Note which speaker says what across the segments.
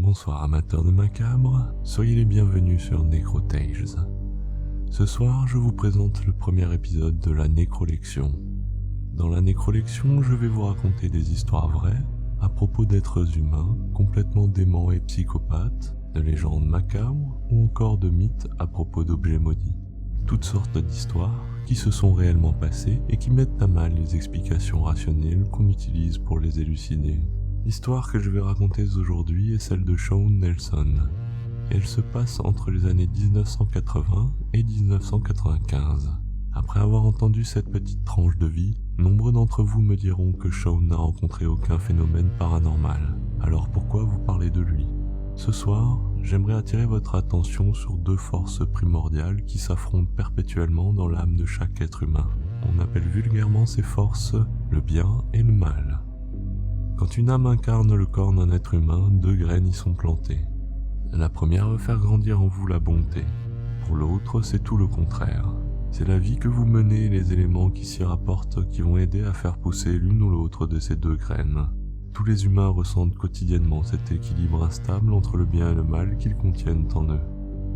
Speaker 1: Bonsoir amateurs de macabre, soyez les bienvenus sur Necrotales. Ce soir, je vous présente le premier épisode de la Nécrolection. Dans la Nécrolection, je vais vous raconter des histoires vraies à propos d'êtres humains complètement déments et psychopathes, de légendes macabres ou encore de mythes à propos d'objets maudits. Toutes sortes d'histoires qui se sont réellement passées et qui mettent à mal les explications rationnelles qu'on utilise pour les élucider. L'histoire que je vais raconter aujourd'hui est celle de Shawn Nelson. Elle se passe entre les années 1980 et 1995. Après avoir entendu cette petite tranche de vie, nombreux d'entre vous me diront que Shawn n'a rencontré aucun phénomène paranormal. Alors pourquoi vous parlez de lui ? Ce soir, j'aimerais attirer votre attention sur deux forces primordiales qui s'affrontent perpétuellement dans l'âme de chaque être humain. On appelle vulgairement ces forces le bien et le mal. Quand une âme incarne le corps d'un être humain, deux graines y sont plantées. La première veut faire grandir en vous la bonté. Pour l'autre, c'est tout le contraire. C'est la vie que vous menez et les éléments qui s'y rapportent qui vont aider à faire pousser l'une ou l'autre de ces deux graines. Tous les humains ressentent quotidiennement cet équilibre instable entre le bien et le mal qu'ils contiennent en eux.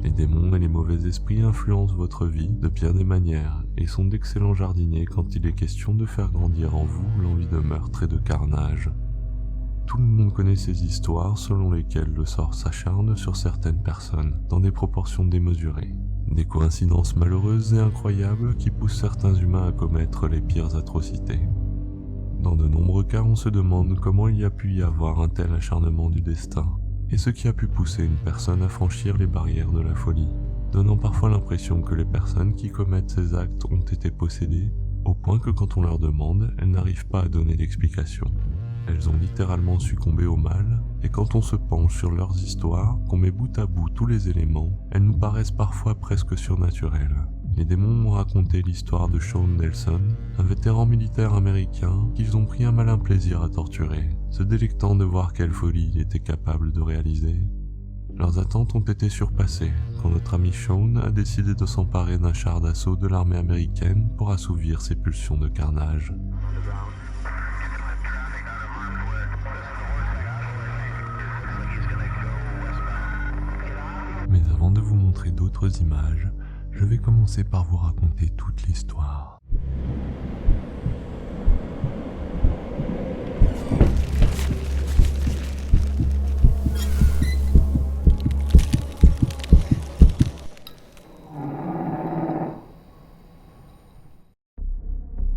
Speaker 1: Les démons et les mauvais esprits influencent votre vie de bien des manières et sont d'excellents jardiniers quand il est question de faire grandir en vous l'envie de meurtre et de carnage. Tout le monde connaît ces histoires selon lesquelles le sort s'acharne sur certaines personnes dans des proportions démesurées. Des coïncidences malheureuses et incroyables qui poussent certains humains à commettre les pires atrocités. Dans de nombreux cas, on se demande comment il y a pu y avoir un tel acharnement du destin, et ce qui a pu pousser une personne à franchir les barrières de la folie, donnant parfois l'impression que les personnes qui commettent ces actes ont été possédées, au point que quand on leur demande, elles n'arrivent pas à donner d'explication. Elles ont littéralement succombé au mal, et quand on se penche sur leurs histoires, qu'on met bout à bout tous les éléments, elles nous paraissent parfois presque surnaturelles. Les démons m'ont raconté l'histoire de Shawn Nelson, un vétéran militaire américain qu'ils ont pris un malin plaisir à torturer, se délectant de voir quelle folie il était capable de réaliser. Leurs attentes ont été surpassées quand notre ami Shawn a décidé de s'emparer d'un char d'assaut de l'armée américaine pour assouvir ses pulsions de carnage. Mais avant de vous montrer d'autres images, je vais commencer par vous raconter toute l'histoire.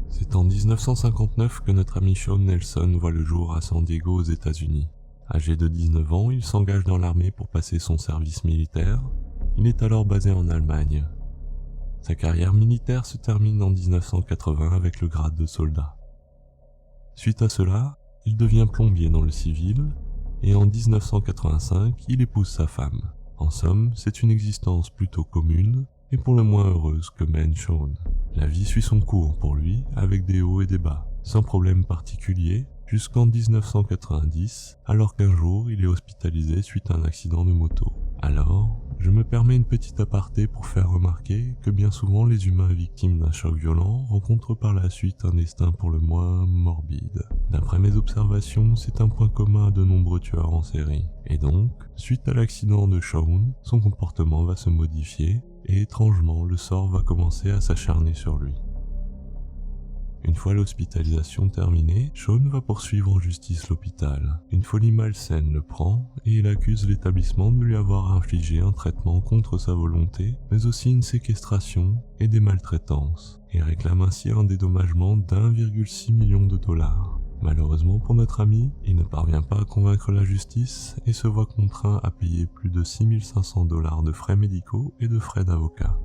Speaker 1: C'est en 1959 que notre ami Shawn Nelson voit le jour à San Diego aux États-Unis. Âgé de 19 ans, il s'engage dans l'armée pour passer son service militaire. Il est alors basé en Allemagne. Sa carrière militaire se termine en 1980 avec le grade de soldat. Suite à cela, il devient plombier dans le civil et en 1985, il épouse sa femme. En somme, c'est une existence plutôt commune et pour le moins heureuse que mène Shawn. La vie suit son cours pour lui avec des hauts et des bas, sans problème particulier, jusqu'en 1990, alors qu'un jour il est hospitalisé suite à un accident de moto. Alors, je me permets une petite aparté pour faire remarquer que bien souvent les humains victimes d'un choc violent rencontrent par la suite un destin pour le moins morbide. D'après mes observations, c'est un point commun à de nombreux tueurs en série. Et donc, suite à l'accident de Shawn, son comportement va se modifier et étrangement le sort va commencer à s'acharner sur lui. Une fois l'hospitalisation terminée, Shawn va poursuivre en justice l'hôpital. Une folie malsaine le prend et il accuse l'établissement de lui avoir infligé un traitement contre sa volonté, mais aussi une séquestration et des maltraitances, et réclame ainsi un dédommagement d'1,6 million de dollars. Malheureusement pour notre ami, il ne parvient pas à convaincre la justice et se voit contraint à payer plus de 6 500 $ de frais médicaux et de frais d'avocat.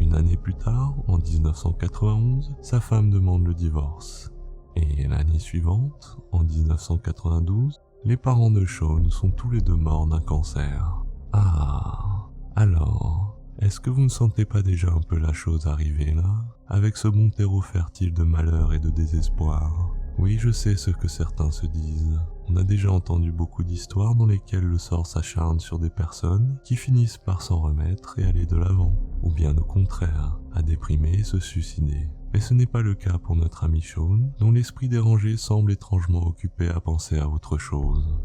Speaker 1: Une année plus tard, en 1991, sa femme demande le divorce. Et l'année suivante, en 1992, les parents de Shawn sont tous les deux morts d'un cancer. Ah, alors, est-ce que vous ne sentez pas déjà un peu la chose arriver là, avec ce bon terreau fertile de malheur et de désespoir ? Oui, je sais ce que certains se disent. On a déjà entendu beaucoup d'histoires dans lesquelles le sort s'acharne sur des personnes qui finissent par s'en remettre et aller de l'avant, ou bien au contraire, à déprimer et se suicider. Mais ce n'est pas le cas pour notre ami Shawn, dont l'esprit dérangé semble étrangement occupé à penser à autre chose.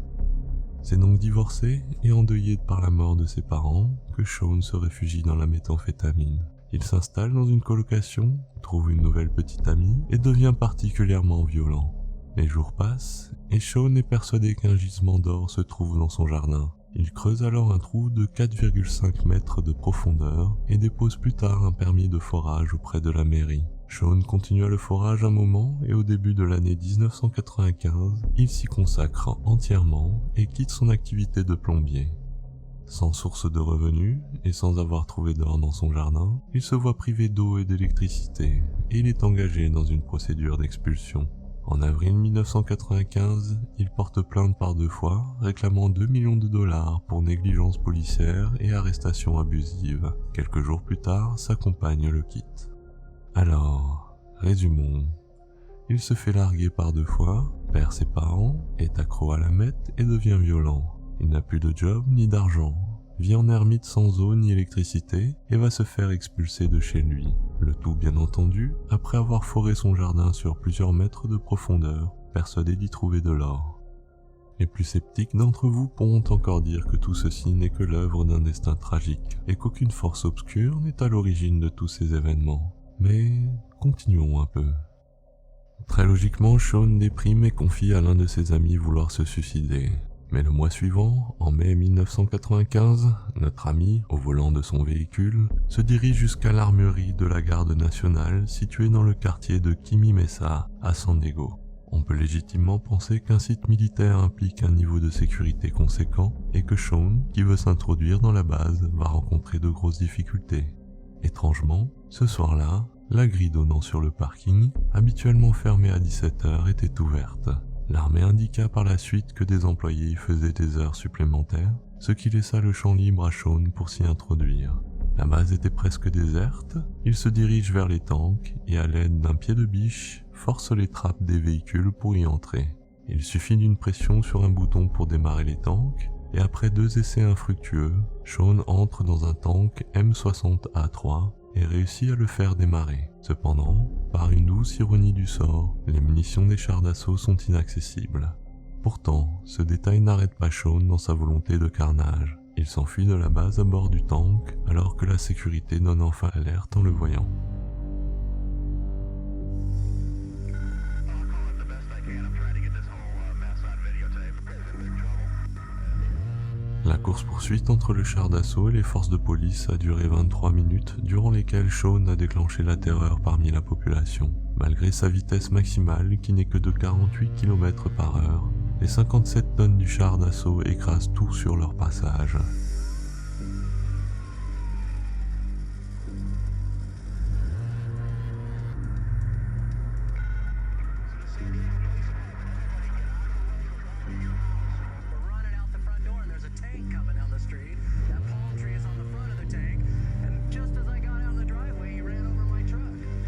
Speaker 1: C'est donc divorcé et endeuillé par la mort de ses parents que Shaun se réfugie dans la méthamphétamine. Il s'installe dans une colocation, trouve une nouvelle petite amie et devient particulièrement violent. Les jours passent et Shaun est persuadé qu'un gisement d'or se trouve dans son jardin. Il creuse alors un trou de 4,5 mètres de profondeur et dépose plus tard un permis de forage auprès de la mairie. Shaun continua le forage un moment et au début de l'année 1995, il s'y consacre entièrement et quitte son activité de plombier. Sans source de revenus et sans avoir trouvé d'or dans son jardin, il se voit privé d'eau et d'électricité et il est engagé dans une procédure d'expulsion. En avril 1995, il porte plainte par 2 fois, réclamant 2 millions de dollars pour négligence policière et arrestation abusive. Quelques jours plus tard, sa compagne le quitte. Alors, résumons. Il se fait larguer par 2 fois, perd ses parents, est accro à la meth et devient violent. Il n'a plus de job ni d'argent, vit en ermite sans eau ni électricité et va se faire expulser de chez lui. Le tout bien entendu, après avoir foré son jardin sur plusieurs mètres de profondeur, persuadé d'y trouver de l'or. Les plus sceptiques d'entre vous pourront encore dire que tout ceci n'est que l'œuvre d'un destin tragique et qu'aucune force obscure n'est à l'origine de tous ces événements. Mais continuons un peu. Très logiquement, Shaun déprime et confie à l'un de ses amis vouloir se suicider. Mais le mois suivant, en mai 1995, notre ami, au volant de son véhicule, se dirige jusqu'à l'armurerie de la garde nationale située dans le quartier de Kimi Mesa, à San Diego. On peut légitimement penser qu'un site militaire implique un niveau de sécurité conséquent et que Shaun, qui veut s'introduire dans la base, va rencontrer de grosses difficultés. Étrangement, ce soir-là, la grille donnant sur le parking, habituellement fermée à 17h, était ouverte. L'armée indiqua par la suite que des employés y faisaient des heures supplémentaires, ce qui laissa le champ libre à Shaun pour s'y introduire. La base était presque déserte, il se dirige vers les tanks et à l'aide d'un pied de biche, force les trappes des véhicules pour y entrer. Il suffit d'une pression sur un bouton pour démarrer les tanks, et après 2 essais infructueux, Shaun entre dans un tank M60A3 et réussit à le faire démarrer. Cependant, par une douce ironie du sort, les munitions des chars d'assaut sont inaccessibles. Pourtant, ce détail n'arrête pas Shaun dans sa volonté de carnage. Il s'enfuit de la base à bord du tank alors que la sécurité donne enfin l'alerte en le voyant. La course-poursuite entre le char d'assaut et les forces de police a duré 23 minutes, durant lesquelles Shaun a déclenché la terreur parmi la population. Malgré sa vitesse maximale qui n'est que de 48 km/h, les 57 tonnes du char d'assaut écrasent tout sur leur passage.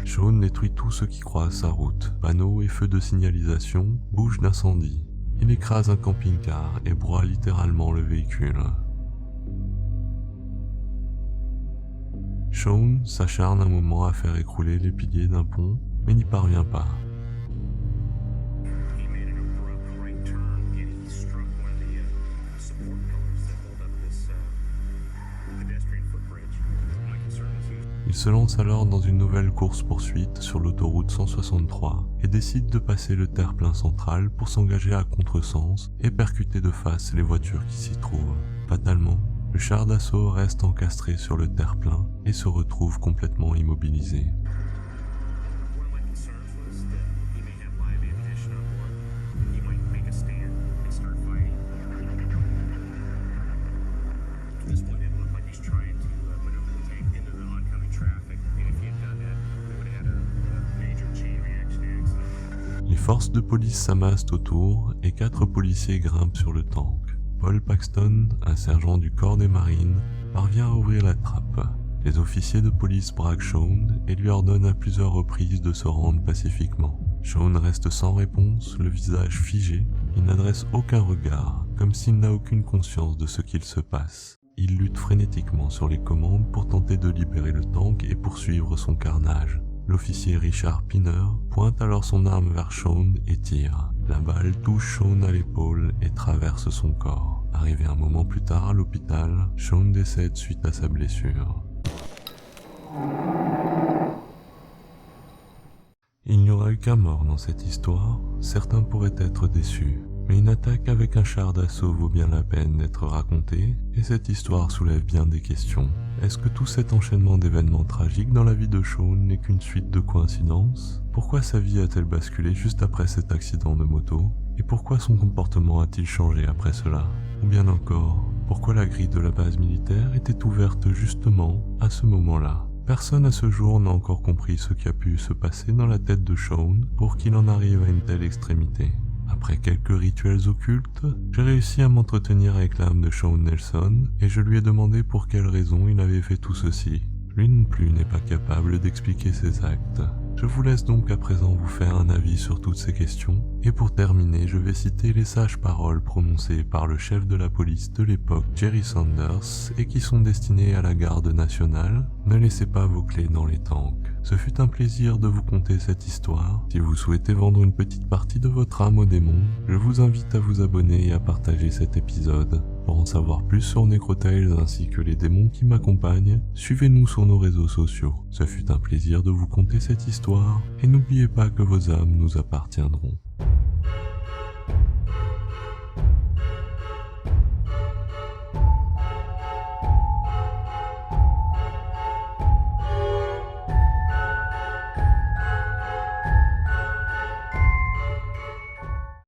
Speaker 1: Shaun détruit tout ce qui croise sa route, panneaux et feux de signalisation, bouches d'incendie. Il écrase un camping-car et broie littéralement le véhicule. Shaun s'acharne un moment à faire écrouler les piliers d'un pont, mais n'y parvient pas. Il se lance alors dans une nouvelle course-poursuite sur l'autoroute 163 et décide de passer le terre-plein central pour s'engager à contresens et percuter de face les voitures qui s'y trouvent. Fatalement, le char d'assaut reste encastré sur le terre-plein et se retrouve complètement immobilisé. Les forces de police s'amassent autour et 4 policiers grimpent sur le tank. Paul Paxton, un sergent du corps des marines, parvient à ouvrir la trappe. Les officiers de police braquent Shaun et lui ordonnent à plusieurs reprises de se rendre pacifiquement. Shaun reste sans réponse, le visage figé, il n'adresse aucun regard, comme s'il n'a aucune conscience de ce qu'il se passe. Il lutte frénétiquement sur les commandes pour tenter de libérer le tank et poursuivre son carnage. L'officier Richard Pinner pointe alors son arme vers Shaun et tire. La balle touche Shaun à l'épaule et traverse son corps. Arrivé un moment plus tard à l'hôpital, Shaun décède suite à sa blessure. Il n'y aura eu qu'un mort dans cette histoire, certains pourraient être déçus. Mais une attaque avec un char d'assaut vaut bien la peine d'être racontée, et cette histoire soulève bien des questions. Est-ce que tout cet enchaînement d'événements tragiques dans la vie de Shaun n'est qu'une suite de coïncidences? Pourquoi sa vie a-t-elle basculé juste après cet accident de moto? Et pourquoi son comportement a-t-il changé après cela? Ou bien encore, pourquoi la grille de la base militaire était ouverte justement à ce moment-là? Personne à ce jour n'a encore compris ce qui a pu se passer dans la tête de Shaun pour qu'il en arrive à une telle extrémité. Après quelques rituels occultes, j'ai réussi à m'entretenir avec l'âme de Shaun Nelson et je lui ai demandé pour quelle raison il avait fait tout ceci. Lui non plus n'est pas capable d'expliquer ses actes. Je vous laisse donc à présent vous faire un avis sur toutes ces questions, et pour terminer, je vais citer les sages paroles prononcées par le chef de la police de l'époque, Jerry Sanders, et qui sont destinées à la garde nationale. Ne laissez pas vos clés dans les tanks. Ce fut un plaisir de vous conter cette histoire. Si vous souhaitez vendre une petite partie de votre âme au démon, je vous invite à vous abonner et à partager cet épisode. Pour en savoir plus sur Necrotales ainsi que les démons qui m'accompagnent, suivez-nous sur nos réseaux sociaux. Ce fut un plaisir de vous conter cette histoire, et n'oubliez pas que vos âmes nous appartiendront.